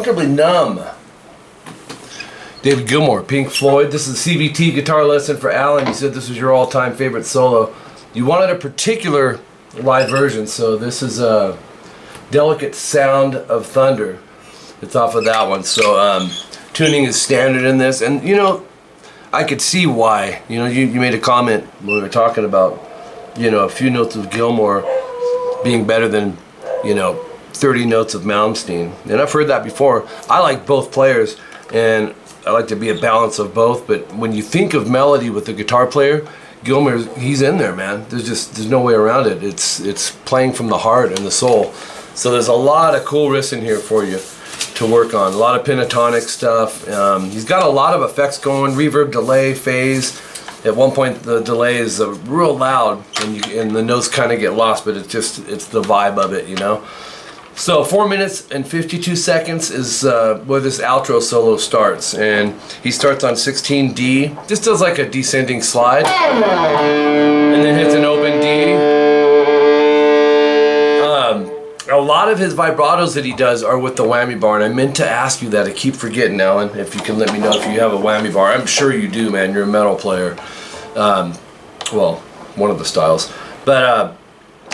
Comfortably Numb. David Gilmour, Pink Floyd. This is a CVT guitar lesson for Alan. You said this was your all-time favorite solo. You wanted a particular live version, so this is a Delicate Sound of Thunder. It's off of that one. So tuning is standard in this, and you know, I could see why. You know, you made a comment when we were talking about, you know, a few notes of Gilmour being better than, you know, 30 notes of Malmsteen. And I've heard that before. I like both players, and I like to be a balance of both, but when you think of melody with the guitar player, Gilmour, he's in there, man. There's no way around it. It's playing from the heart and the soul. So there's a lot of cool riffs in here for you to work on. A lot of pentatonic stuff. He's got a lot of effects going, reverb, delay, phase. At one point the delay is real loud and the notes kind of get lost, but it's the vibe of it, you know. So 4 minutes and 52 seconds is where this outro solo starts, and he starts on 16D, just does like a descending slide, and then hits an open D. A lot of his vibratos that he does are with the whammy bar, and I meant to ask you that. I keep forgetting, Alan, if you can let me know if you have a whammy bar. I'm sure you do, man. You're a metal player. Well, one of the styles. But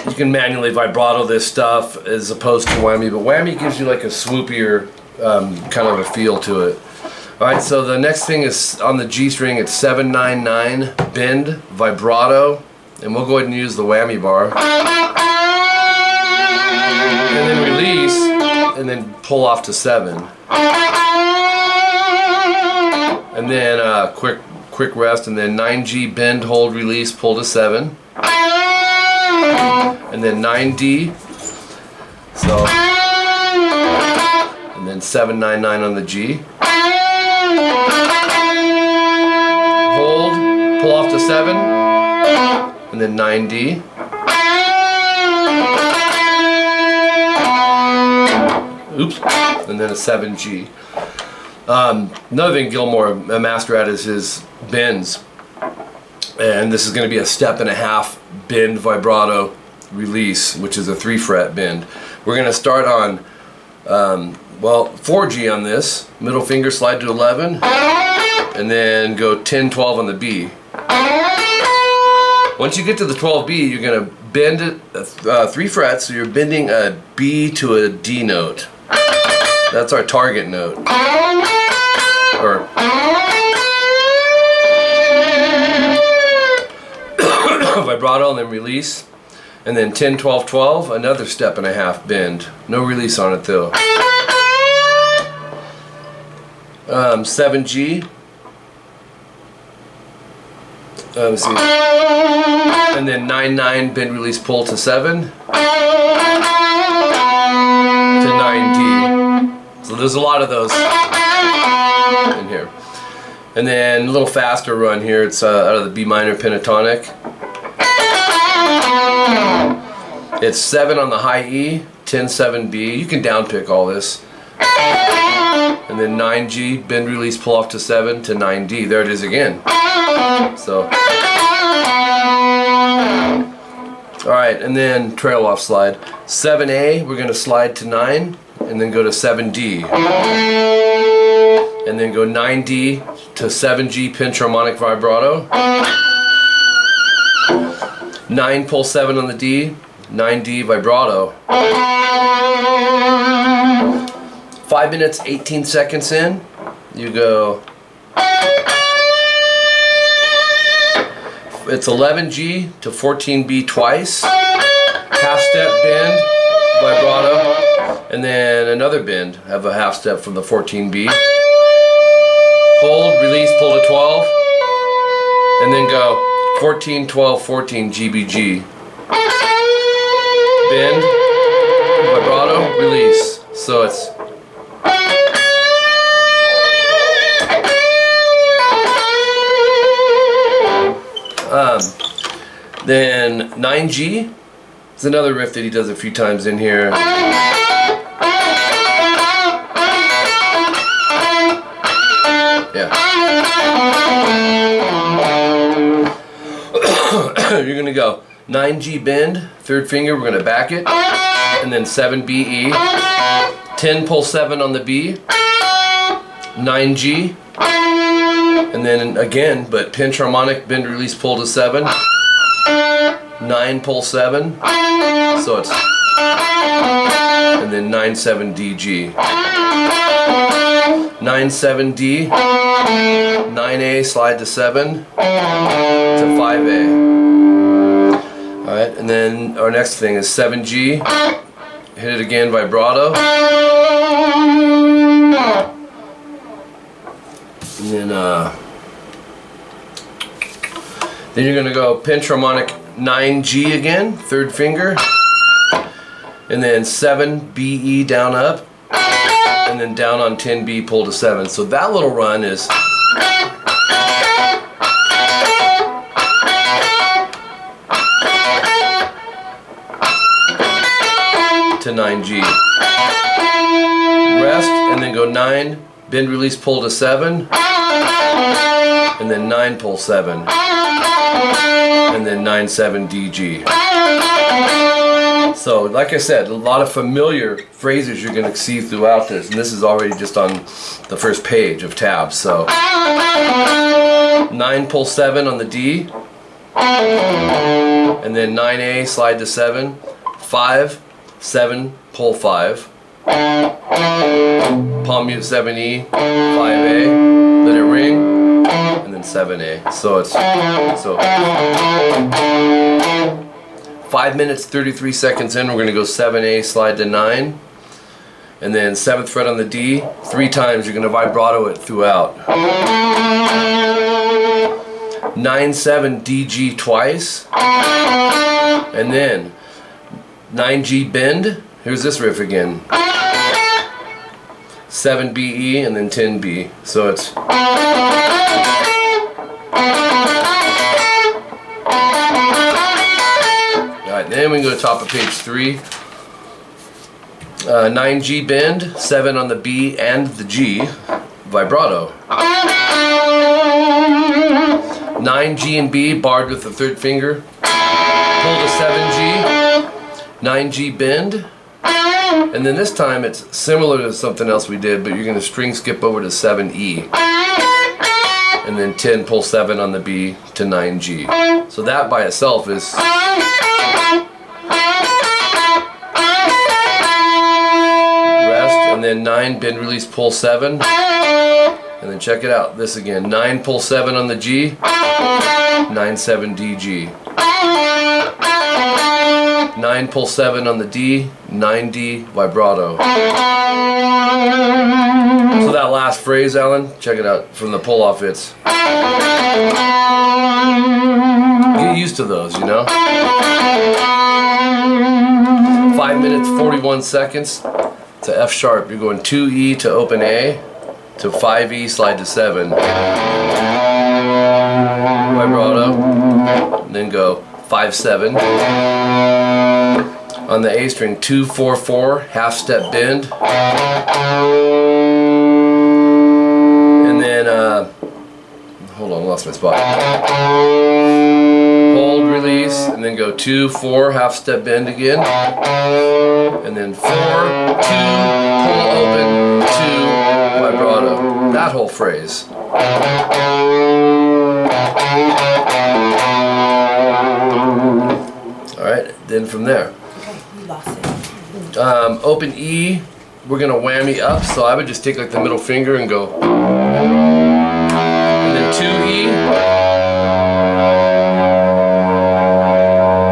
you can manually vibrato this stuff as opposed to whammy, but whammy gives you like a swoopier kind of a feel to it. Alright, so the next thing is on the G string. It's 799 bend vibrato, and we'll go ahead and use the whammy bar. And then release, and then pull off to 7. And then quick rest, and then 9G bend, hold, release, pull to 7. And then 9D, so, and then 799 on the G. Hold, pull off to 7, and then 9D. Oops, and then a 7G. Another thing Gilmour, a master at, is his bends. And this is going to be a 1.5 step bend vibrato release, which is a 3-fret bend. We're going to start on, well, 4G on this, middle finger slide to 11, and then go 10, 12 on the B. Once you get to the 12B, you're going to bend it 3 frets, so you're bending a B to a D note. That's our target note. Or vibrato, and then release, and then 10, 12, 12, another 1.5 step bend. No release on it though. 7G. Let's see. And then 9-9 bend, release, pull to 7 to 9D. So there's a lot of those in here. And then a little faster run here. It's out of the B minor pentatonic. It's 7 on the high E, 10, 7B. You can downpick all this. And then 9G, bend, release, pull off to 7 to 9D. There it is again. So, alright, and then trail off slide. 7A, we're going to slide to 9, and then go to 7D. And then go 9D to 7G pinch harmonic vibrato. 9, pull 7 on the D, 9D vibrato. 5 minutes, 18 seconds in, you go, it's 11G to 14B twice, half step bend, vibrato, and then another bend, have a half step from the 14B. Hold, release, pull to 12, and then go 14, 12, 14, GBG. Bend, vibrato, release. So it's then 9G is another riff that he does a few times in here. Yeah. You're gonna go 9G bend, third finger, we're going to back it, and then 7B, E, 10 pull 7 on the B, 9G, and then again, but pinch harmonic, bend, release, pull to 7, 9 pull 7, so it's, and then 9-7-D-G, 9-7-D, 9A, slide to 7, to 5A. Alright, and then our next thing is 7G, hit it again, vibrato, and then you're going to go pinch harmonic 9G again, third finger, and then 7B, E down up, and then down on 10B, pull to 7. So that little run is to 9G. Rest, and then go 9, bend, release, pull to 7, and then 9, pull 7, and then 9-7-D-G. So, like I said, a lot of familiar phrases you're going to see throughout this, and this is already just on the first page of tabs. So, 9 pull 7 on the D, and then 9A, slide to 7, 5, 7 pull 5, palm mute 7E, 5A, let it ring, and then 7A. So it's 5 minutes 33 seconds in, we're going to go 7A, slide to 9, and then 7th fret on the D, 3 times, you're going to vibrato it throughout. 9-7-D-G twice, and then 9G bend, here's this riff again, 7B-E, and then 10B, so it's alright, then we can go to top of page 3, 9G bend, 7 on the B and the G, vibrato, 9G and B barred with the third finger, pull to 7G, 9G bend, and then this time it's similar to something else we did, but you're going to string skip over to 7E, and then 10 pull 7 on the B to 9G. So that by itself is rest, and then 9 bend, release, pull 7, and then check it out, this again, 9 pull 7 on the G, 9-7-D-G, 9 pull 7 on the D, 9D, vibrato. So that last phrase, Alan, check it out, from the pull off, it's, get used to those, you know. 5 minutes 41 seconds to F sharp, you're going 2E to open A, to 5E, slide to 7, vibrato, and then go 5-7. On the A string, 2-4-4, half step bend, and then hold on, lost my spot. Hold, release, and then go 2-4, half step bend again, and then 4, 2, pull open, 2, vibrato. That whole phrase. All right, then from there. Open E, we're going to whammy up, so I would just take like the middle finger and go, and then 2E,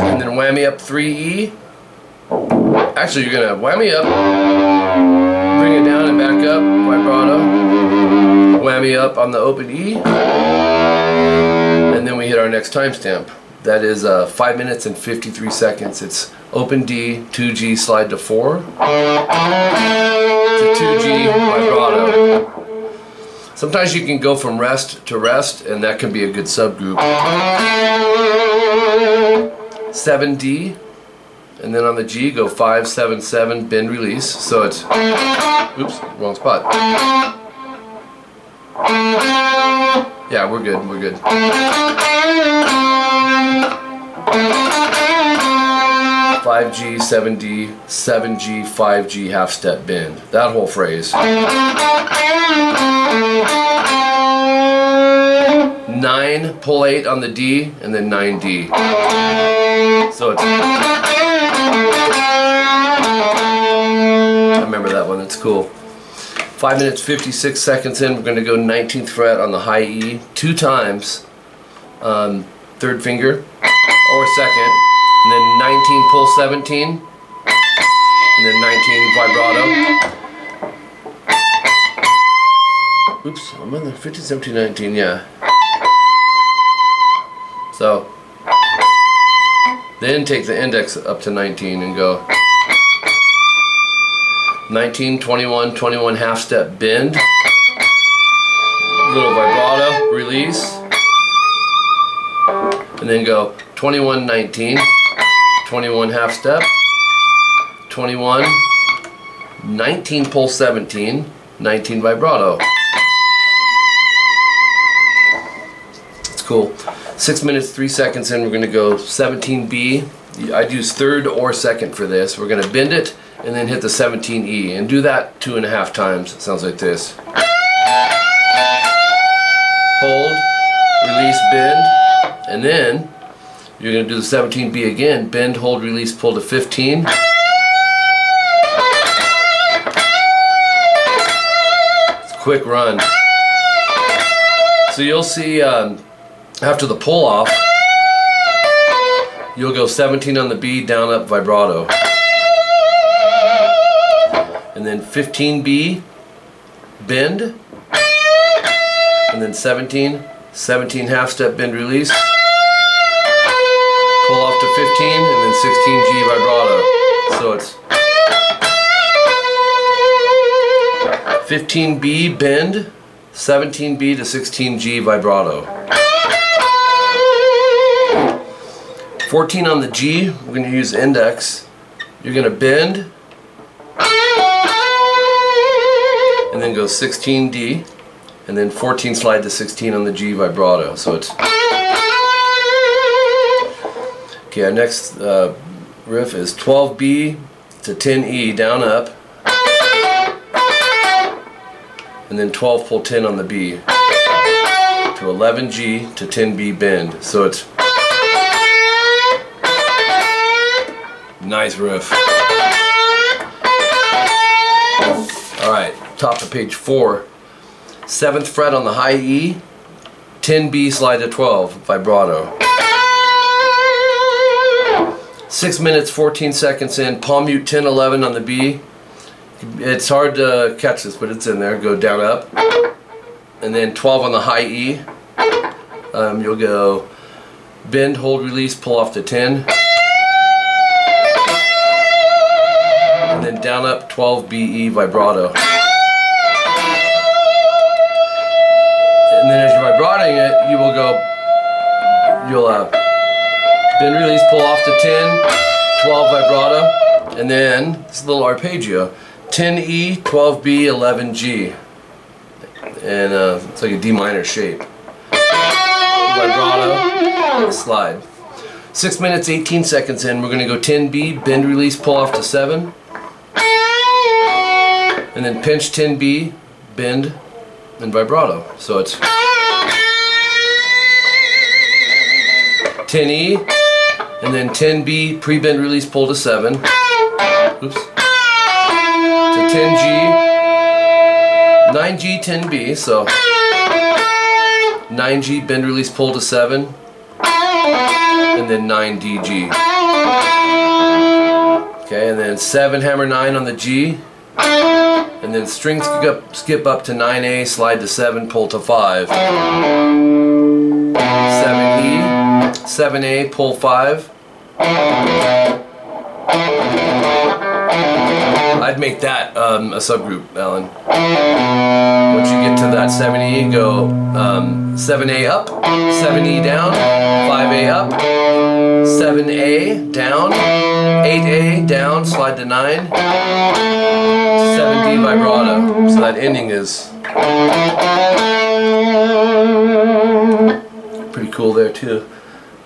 and then whammy up 3E. Actually, you're going to whammy up, bring it down and back up, vibrato, whammy up on the open E, and then we hit our next timestamp. That is 5 minutes and 53 seconds. It's open D, 2G, slide to 4, to 2G, vibrato. Sometimes you can go from rest to rest, and that can be a good subgroup. 7D, and then on the G, go 5-7-7, bend, release. So it's, oops, wrong spot. Yeah, we're good, we're good. 5G, 7D, 7G, 5G, half step bend. That whole phrase. 9, pull 8 on the D, and then 9D. So it's... I remember that one, it's cool. 5 minutes 56 seconds in, we're going to go 19th fret on the high E 2 times. Third finger, or second, and then 19 pull 17, and then 19 vibrato. Oops, I'm on the 15, 17, 19, yeah. So, then take the index up to 19 and go 19, 21, 21 half step bend, little vibrato, release, and then go 21, 19, 21 half step, 21, 19 pull 17, 19 vibrato. It's cool. 6 minutes 3 seconds in, we're going to go 17B. I'd use third or second for this. We're going to bend it and then hit the 17E and do that 2.5 times. It sounds like this. Hold, release, bend, and then you're going to do the 17B again. Bend, hold, release, pull to 15. It's a quick run. So you'll see after the pull off, you'll go 17 on the B, down, up, vibrato. And then 15B, bend. And then 17 half step, bend, release. Pull off to 15, and then 16G vibrato. So it's 15B, bend, 17B to 16G vibrato. 14 on the G, we're going to use index. You're going to bend, and then go 16D, and then 14 slide to 16 on the G vibrato. So it's... Okay, our next riff is 12B to 10E, down, up, and then 12 pull 10 on the B, to 11G to 10B bend. So it's... Nice riff. Alright, top of page 4. 7th fret on the high E, 10B slide to 12, vibrato. 6 minutes 14 seconds in, palm mute 10, 11 on the B. It's hard to catch this, but it's in there. Go down, up, and then 12 on the high E. You'll go bend, hold, release, pull off to 10. And then down, up, 12 BE vibrato. And then as you're vibrating it, you will go, you'll bend, release, pull off to 10, 12 vibrato, and then this little arpeggio, 10E, 12B, 11G. And it's like a D minor shape. Vibrato, slide. 6 minutes 18 seconds in, we're going to go 10B, bend, release, pull off to 7. And then pinch 10B, bend, and vibrato. So it's 10E, and then 10B, pre-bend, release, pull to 7. Oops. To 10G, 9G, 10B, so 9G, bend, release, pull to 7. And then 9DG. Okay, and then 7, hammer 9 on the G. And then string skip up to 9A, slide to 7, pull to 5. 7E, 7A, pull 5. I'd make that a subgroup, Alan. Once you get to that 7E, go 7A up, 7E down, 5A up, 7A down, 8A down, slide to 9, 7D vibrato. So that ending is pretty cool there too.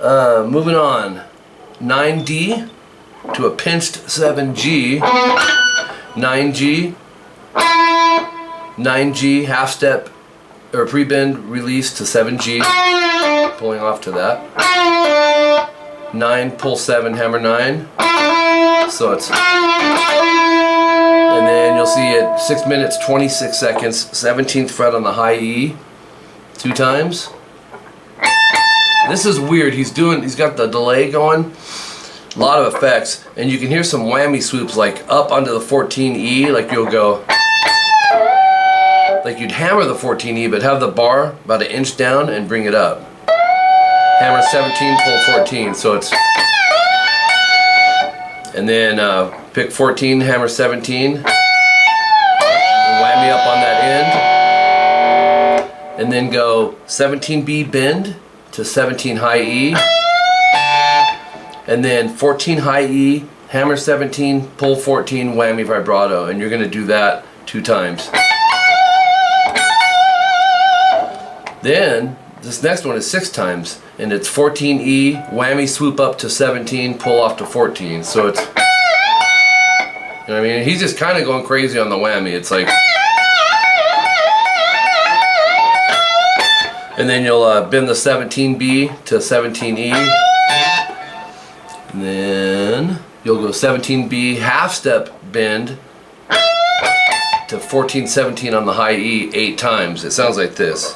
Moving on, 9D, to a pinched 7G, 9G, 9G, half step or pre-bend release to 7G, pulling off to that. 9, pull 7, hammer 9. So it's, and then you'll see at 6 minutes 26 seconds, 17th fret on the high E, 2 times. This is weird. He's got the delay going, a lot of effects, and you can hear some whammy swoops like up onto the 14E, like you'll go, like you'd hammer the 14E but have the bar about an inch down and bring it up. Hammer 17, pull 14, so it's, and then pick 14, hammer 17, whammy up on that end, and then go 17B bend to 17 high E, and then 14 high E, hammer 17, pull 14, whammy vibrato, and you're going to do that 2 times. Then this next one is 6 times, and it's 14E, whammy swoop up to 17, pull off to 14. So it's, you know what I mean? He's just kind of going crazy on the whammy. It's like, and then you'll bend the 17B to 17E, and then you'll go 17B, half step bend to 14, 17 on the high E 8 times. It sounds like this.